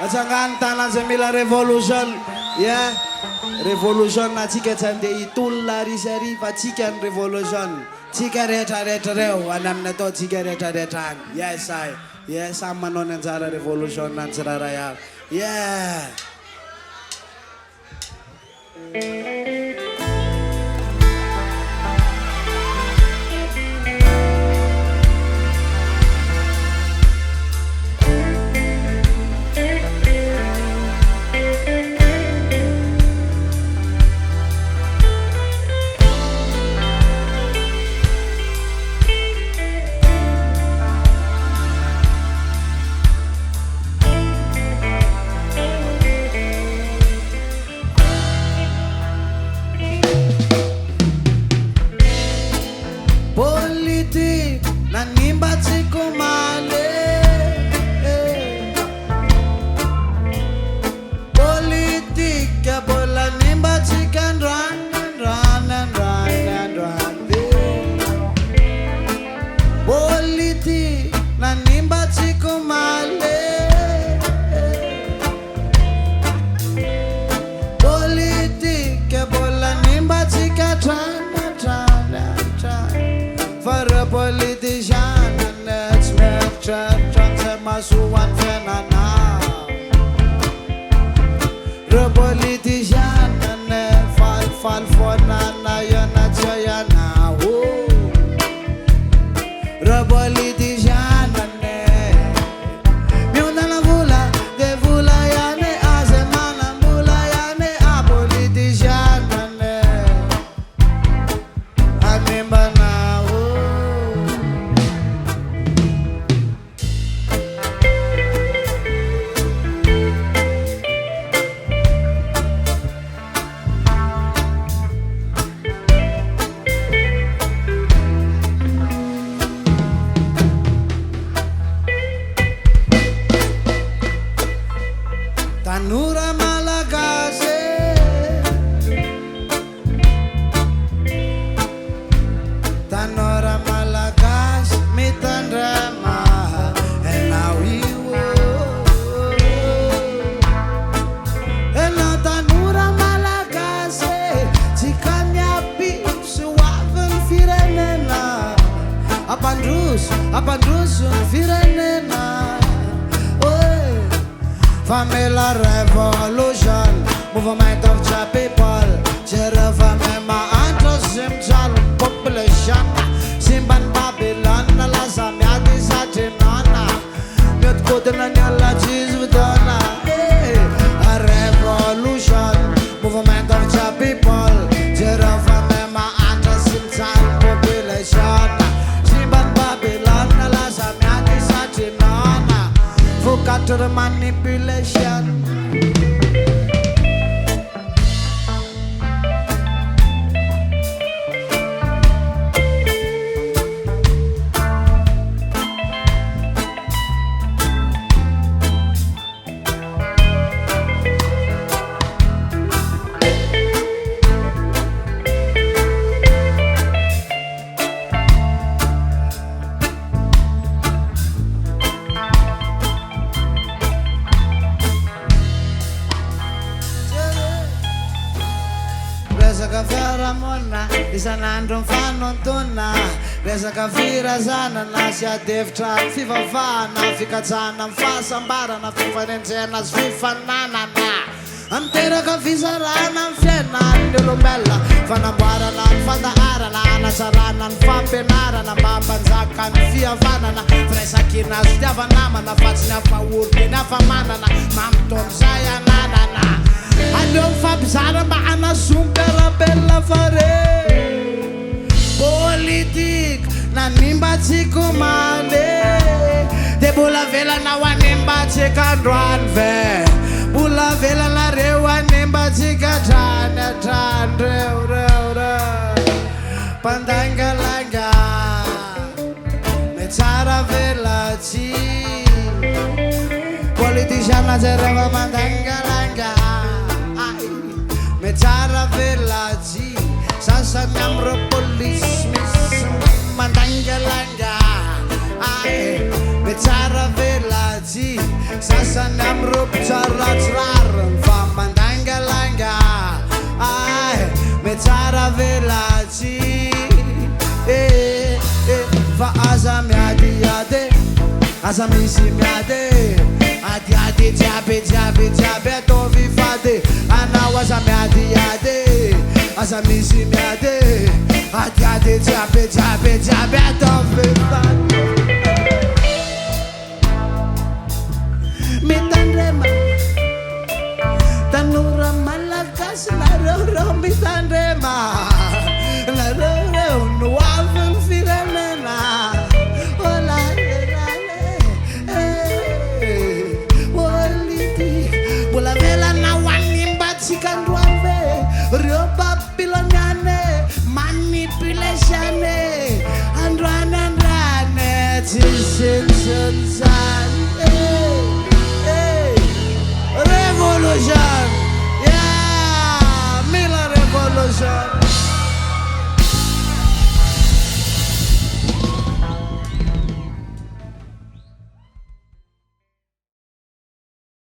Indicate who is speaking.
Speaker 1: Jangan tanah semila revolution ya. Revolution na chika chande itulari sari pa chicken revolution. Chika reta reo anam na to chika reta. Yes I'm manon jara revolution nan raya. Yeah. Politik nanimba tsikumale Politik ya bola nimba tsikan run Politik nanimba tsikumale Politik ya bola nimba tsikan run For a politician and it's metra masuan fenana. The politician and fall for nana yana chayana. The politician and miuna na vula de vula yane azemana vula yane a politician and animbana. Tanura Malagase Tanura Malagas Mitandrama and now and now Tanura Malagase Chikanya pi suaven firenena Apandrus firenena Famila revolution, movement of the people. Jerevamema antrosim jal population. Simban Babylon, la zamiati satinana. Not good na nyala jizvdona. A revolution, movement of the people. Jerevamema antrosim jal population. Simban Babylon, la zamiati satinana. Vocator manipulation. Resa kafira mona, isa nandron fanontona. Resa kafira zana na sia devtra fivavana. Fikazana mfasambara na fifanenzena sfifanana na. Antera kafisarana mfena ndilumela. Fanambara na mfandaara na nasarana mfampenara na mabanzaka mfiavana na. Fresa kina stiavanama na fatsina faurni na famana na. Mamtomzaya nana na. Along fabzara maana sumpera bella fare Politik na nimba tsikumale De bula vela na wanemba tsikandwanve Bula vela na rewa nemba tsikatana re Pandangalanga Metsara vela tsi Politician na zereva mandangalanga Metsara velaji sasa nyamro polis mis mandangalanga Ay, me tsara velaji sasany amrop tsaratsirariny fa mandangalanga. Ay, me tsara velaji fa aza miadiady, aza misy miady, adiady jiaby atao vivady. Anao aza miadiady, aza misy miady, adiady jiaby atao vivady. Mitandrema tanora malagasy nareo mitandrema, nareo no avin'ny firenena. Mbola velana ho an'ny mbatsika androany ve reo Babiloniane manipulatione androany tsisitsonzany. Revolution, yeah, Mila revolution.